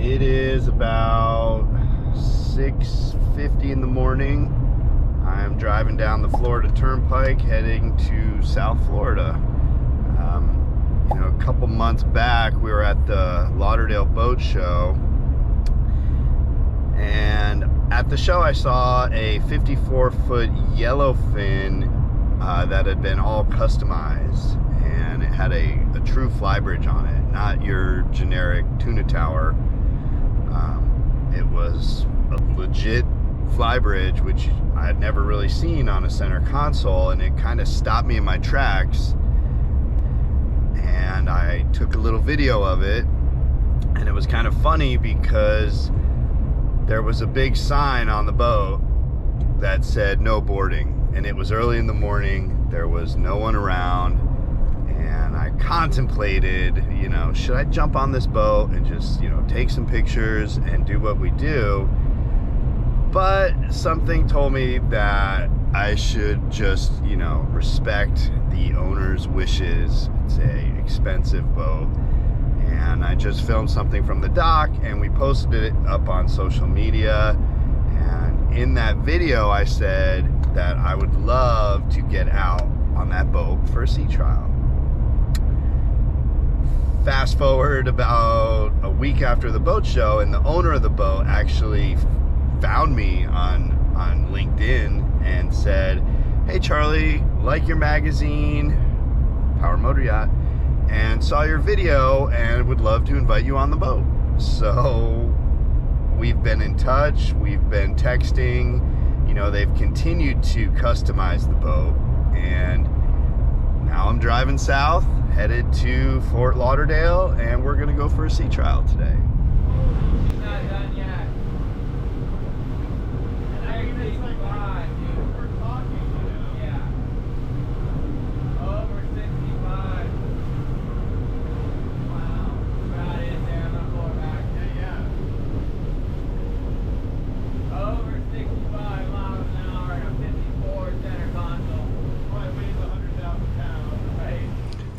It is about 6:50 in the morning. I'm driving down the Florida Turnpike heading to South Florida. A couple months back we were at the Lauderdale Boat Show, and at the show I saw a 54-foot Yellowfin that had been all customized, and it had a true Flybridge on it, not your generic tuna tower. It was a legit Flybridge, which I had never really seen on a center console, and it kind of stopped me in my tracks. And I took a little video of it, and it was kind of funny because there was a big sign on the boat that said no boarding, and it was early in the morning. There was no one around, and I contemplated, should I jump on this boat and just, take some pictures and do what we do? But something told me that I should just, respect the owner's wishes. It's a expensive boat. And I just filmed something from the dock, and we posted it up on social media. And in that video, I said that I would love to get out on that boat for a sea trial. Fast forward about a week after the boat show, and the owner of the boat actually found me on LinkedIn and said, "Hey Charlie, like your magazine, Power Motoryacht, and saw your video and would love to invite you on the boat." So we've been in touch, we've been texting, they've continued to customize the boat, and now I'm driving south, headed to Fort Lauderdale, and we're gonna go for a sea trial today. Not done yet.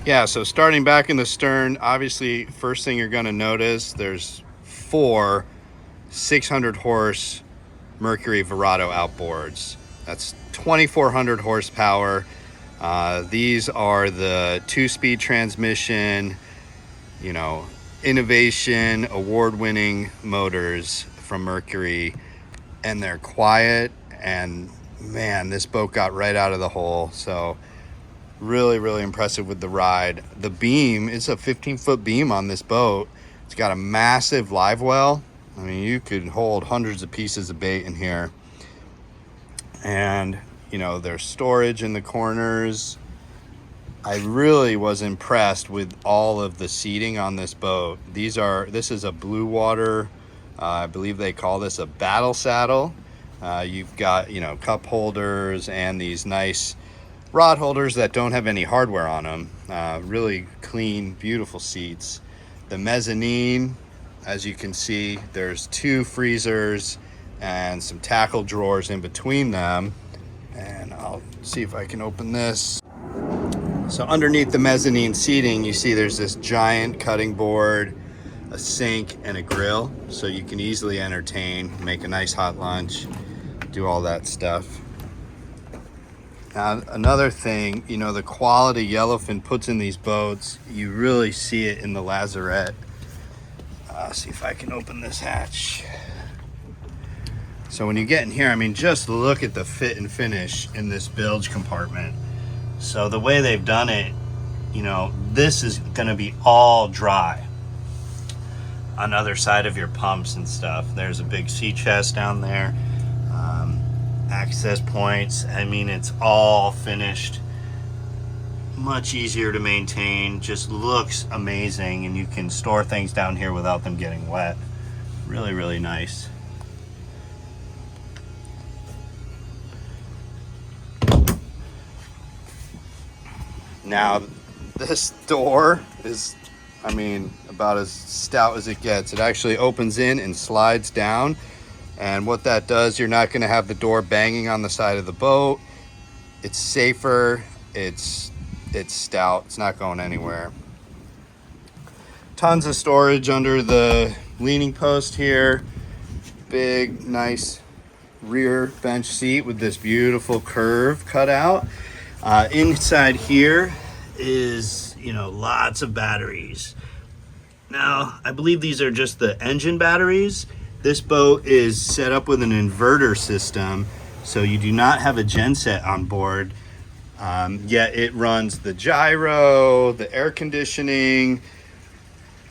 Yeah, so starting back in the stern, obviously, first thing you're going to notice, there's 4 600 horse Mercury Verados outboards. That's 2,400 horsepower. These are the 2-speed transmission, innovation, award-winning motors from Mercury, and they're quiet, and man, this boat got right out of the hole. So really impressive with the ride. The beam, it's a 15-foot beam on this boat. It's got a massive live well. I mean, you could hold hundreds of pieces of bait in here. And there's storage in the corners. I really was impressed with all of the seating on this boat. This is a blue water, I believe they call this a battle saddle. You've got cup holders and these nice rod holders that don't have any hardware on them. Really clean, beautiful seats. The mezzanine, as you can see, there's 2 freezers and some tackle drawers in between them. And I'll see if I can open this. So underneath the mezzanine seating, you see there's this giant cutting board, a sink, and a grill. So you can easily entertain, make a nice hot lunch, do all that stuff. Now, another thing, the quality Yellowfin puts in these boats, you really see it in the lazarette. See if I can open this hatch. So when you get in here, just look at the fit and finish in this bilge compartment. So the way they've done it, this is gonna be all dry on the other side of your pumps and stuff. There's a big sea chest down there. Access points, it's all finished. Much easier to maintain, just looks amazing, and you can store things down here without them getting wet. Really nice. Now, this door is, about as stout as it gets. It actually opens in and slides down. And what that does, you're not going to have the door banging on the side of the boat. It's safer. It's stout. It's not going anywhere. Tons of storage under the leaning post here. Big, nice rear bench seat with this beautiful curve cut out. Inside here is, lots of batteries. Now, I believe these are just the engine batteries. This boat is set up with an inverter system, so you do not have a genset on board. Yet it runs the gyro, the air conditioning,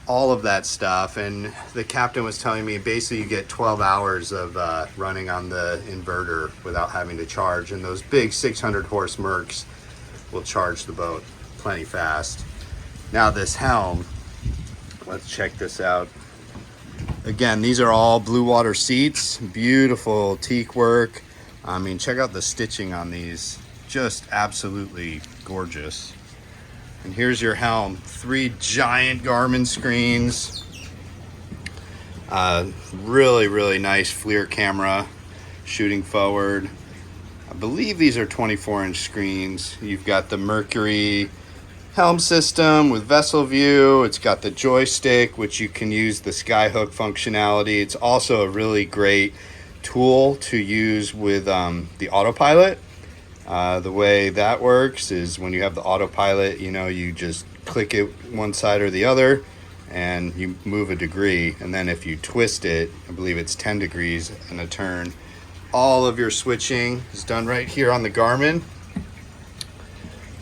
all of that stuff. And the captain was telling me basically you get 12 hours of running on the inverter without having to charge. And those big 600 horse Mercs will charge the boat plenty fast. Now this helm, let's check this out. Again, these are all blue water seats, beautiful teak work. I mean, check out the stitching on these, just absolutely gorgeous. And here's your helm, 3 giant Garmin screens. Really, really nice FLIR camera shooting forward. I believe these are 24-inch screens. You've got the Mercury helm system with vessel view. It's got the joystick, which you can use the skyhook functionality. It's also a really great tool to use with the autopilot. The way that works is when you have the autopilot, you just click it one side or the other and you move a degree. And then if you twist it, I believe it's 10 degrees in a turn. All of your switching is done right here on the Garmin.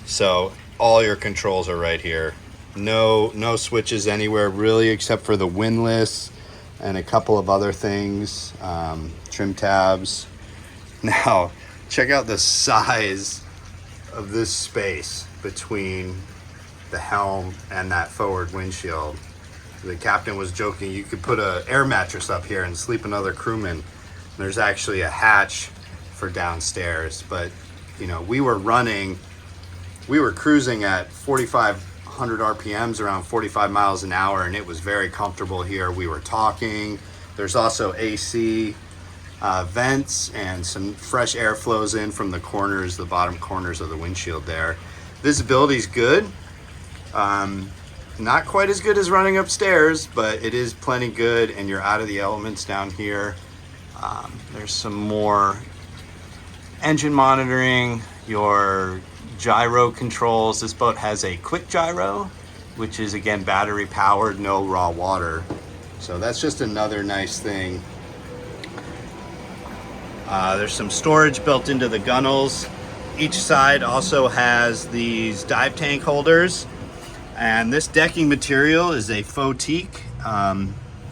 So all your controls are right here. No switches anywhere really, except for the windlass and a couple of other things, trim tabs. Now, check out the size of this space between the helm and that forward windshield. The captain was joking, you could put an air mattress up here and sleep another crewman. There's actually a hatch for downstairs, but we were cruising at 4,500 RPMs, around 45 miles an hour, and it was very comfortable here. We were talking. There's also AC vents, and some fresh air flows in from the corners, the bottom corners of the windshield there. Visibility's good. Not quite as good as running upstairs, but it is plenty good, and you're out of the elements down here. There's some more engine monitoring, your gyro controls. This boat has a quick gyro, which is again battery powered, no raw water. So that's just another nice thing. There's some storage built into the gunnels. Each side also has these dive tank holders, and this decking material is a faux teak.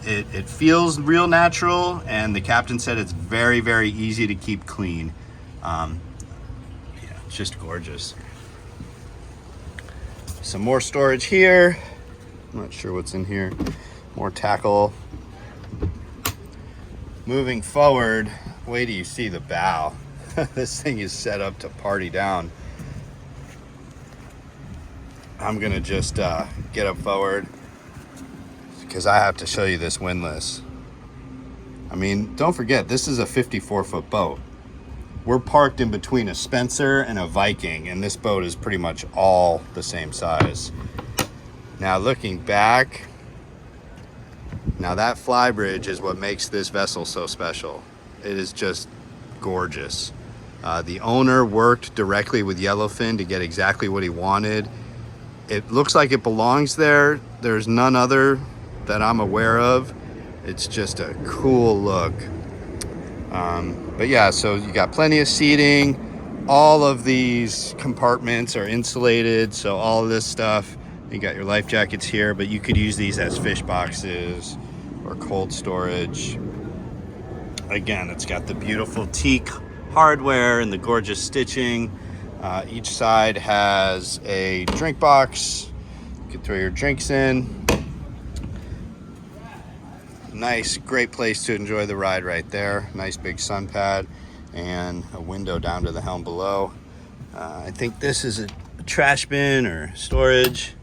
It feels real natural, and the captain said it's very, very easy to keep clean. It's just gorgeous. Some more storage here. I'm not sure what's in here. More tackle. Moving forward, wait till you see the bow. This thing is set up to party down. I'm gonna just get up forward because I have to show you this windlass. I mean, don't forget, this is a 54-foot boat. We're parked in between a Spencer and a Viking, and this boat is pretty much all the same size. Now looking back, now that Flybridge is what makes this vessel so special. It is just gorgeous. The owner worked directly with Yellowfin to get exactly what he wanted. It looks like it belongs there. There's none other that I'm aware of. It's just a cool look. But yeah, so you got plenty of seating. All of these compartments are insulated, so all of this stuff, you got your life jackets here, but you could use these as fish boxes or cold storage. Again, it's got the beautiful teak hardware and the gorgeous stitching. Each side has a drink box. You can throw your drinks in. Nice, great place to enjoy the ride right there. Nice big sun pad and a window down to the helm below. I think this is a trash bin or storage.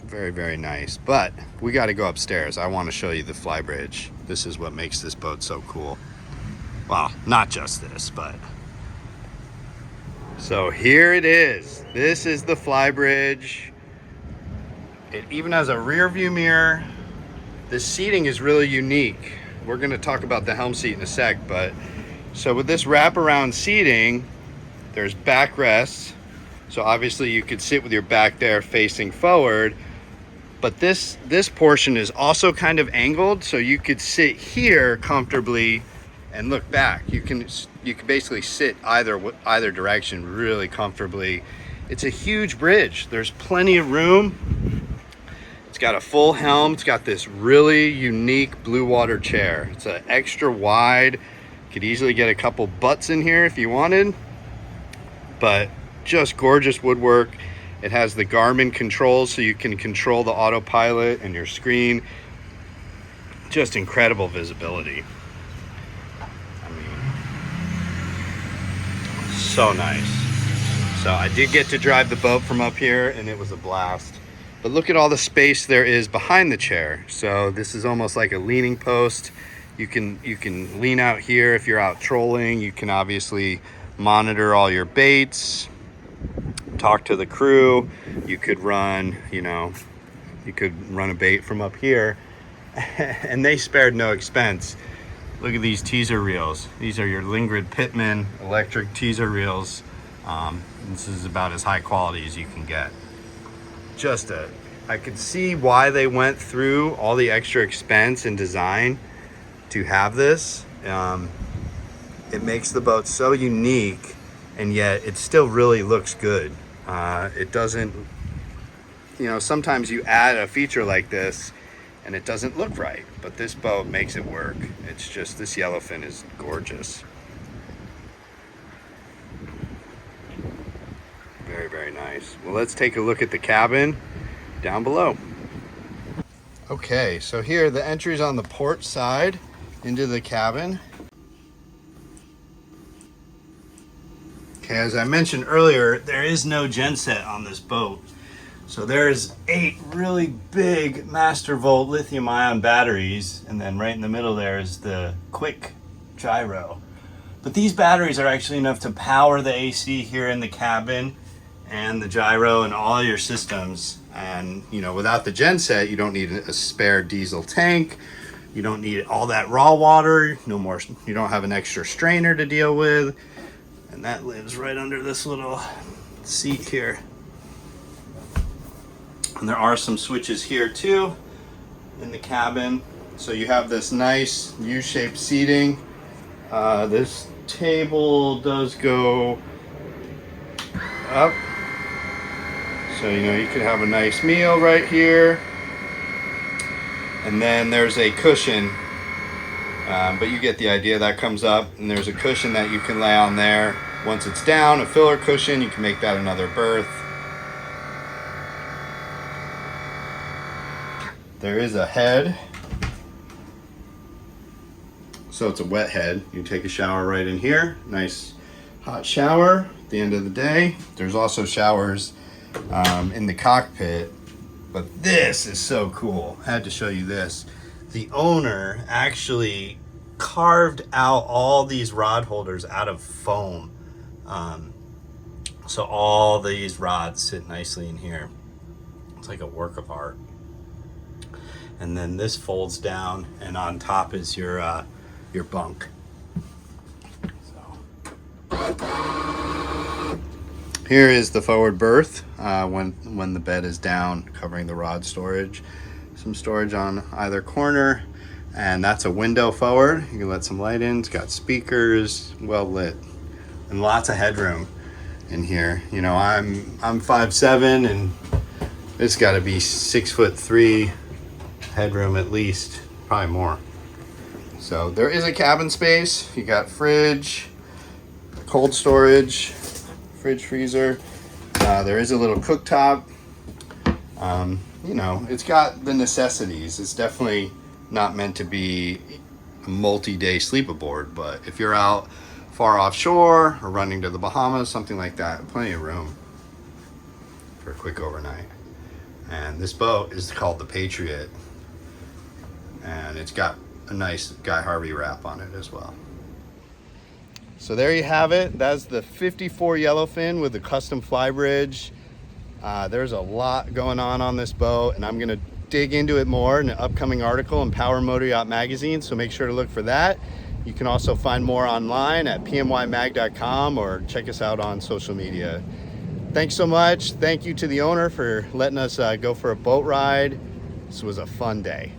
Very, very nice. But we got to go upstairs. I want to show you the Flybridge. This is what makes this boat so cool. Well, not just this, but. So here it is. This is the Flybridge. It even has a rear view mirror. This seating is really unique. We're going to talk about the helm seat in a sec, but so with this wraparound seating, there's backrests. So obviously you could sit with your back there facing forward, but this portion is also kind of angled, so you could sit here comfortably and look back. You can basically sit either direction really comfortably. It's a huge bridge. There's plenty of room. It's got a full helm. It's got this really unique blue water chair. It's an extra wide. Could easily get a couple butts in here if you wanted, but just gorgeous woodwork. It has the Garmin controls, so you can control the autopilot and your screen. Just incredible visibility. I mean, so nice. So I did get to drive the boat from up here, and it was a blast. But look at all the space there is behind the chair. So this is almost like a leaning post. You can lean out here if you're out trolling. You can obviously monitor all your baits, talk to the crew. You could run, you could run a bait from up here. And they spared no expense. Look at these teaser reels. These are your Lingrid Pitman electric teaser reels. This is about as high quality as you can get. I could see why they went through all the extra expense and design to have this. It makes the boat so unique, and yet it still really looks good. It doesn't, sometimes you add a feature like this and it doesn't look right, but this boat makes it work. It's just, this Yellowfin is gorgeous. Very, very nice. Well, let's take a look at the cabin down below. Okay, so here the entry's on the port side into the cabin. Okay, as I mentioned earlier, there is no genset on this boat. So there's 8 really big master volt lithium ion batteries, and then right in the middle there is the quick gyro. But these batteries are actually enough to power the AC here in the cabin and the gyro and all your systems. And without the genset, you don't need a spare diesel tank. You don't need all that raw water. No more. You don't have an extra strainer to deal with. And that lives right under this little seat here. And there are some switches here too in the cabin. So you have this nice U-shaped seating. This table does go up. So, you could have a nice meal right here. And then there's a cushion, but you get the idea. That comes up, and there's a cushion that you can lay on there. Once it's down, a filler cushion, you can make that another berth. There is a head. So it's a wet head. You take a shower right in here. Nice hot shower at the end of the day. There's also showers in the cockpit, but this is so cool. I had to show you this. The owner actually carved out all these rod holders out of foam. So all these rods sit nicely in here. It's like a work of art. And then this folds down, and on top is your bunk. Here is the forward berth when the bed is down, covering the rod storage. Some storage on either corner, and that's a window forward. You can let some light in. It's got speakers, well lit, and lots of headroom in here. I'm 5'7", and it's got to be 6'3" headroom at least, probably more. So there is a cabin space. You got fridge, cold storage, fridge, freezer. There is a little cooktop. It's got the necessities. It's definitely not meant to be a multi-day sleep aboard, but if you're out far offshore or running to the Bahamas, something like that, plenty of room for a quick overnight. And this boat is called the Patriot, and it's got a nice Guy Harvey wrap on it as well. So there you have it. That's the 54 Yellowfin with the custom Flybridge. There's a lot going on this boat, and I'm gonna dig into it more in an upcoming article in Power Motor Yacht Magazine, so make sure to look for that. You can also find more online at pmymag.com or check us out on social media. Thanks so much. Thank you to the owner for letting us go for a boat ride. This was a fun day.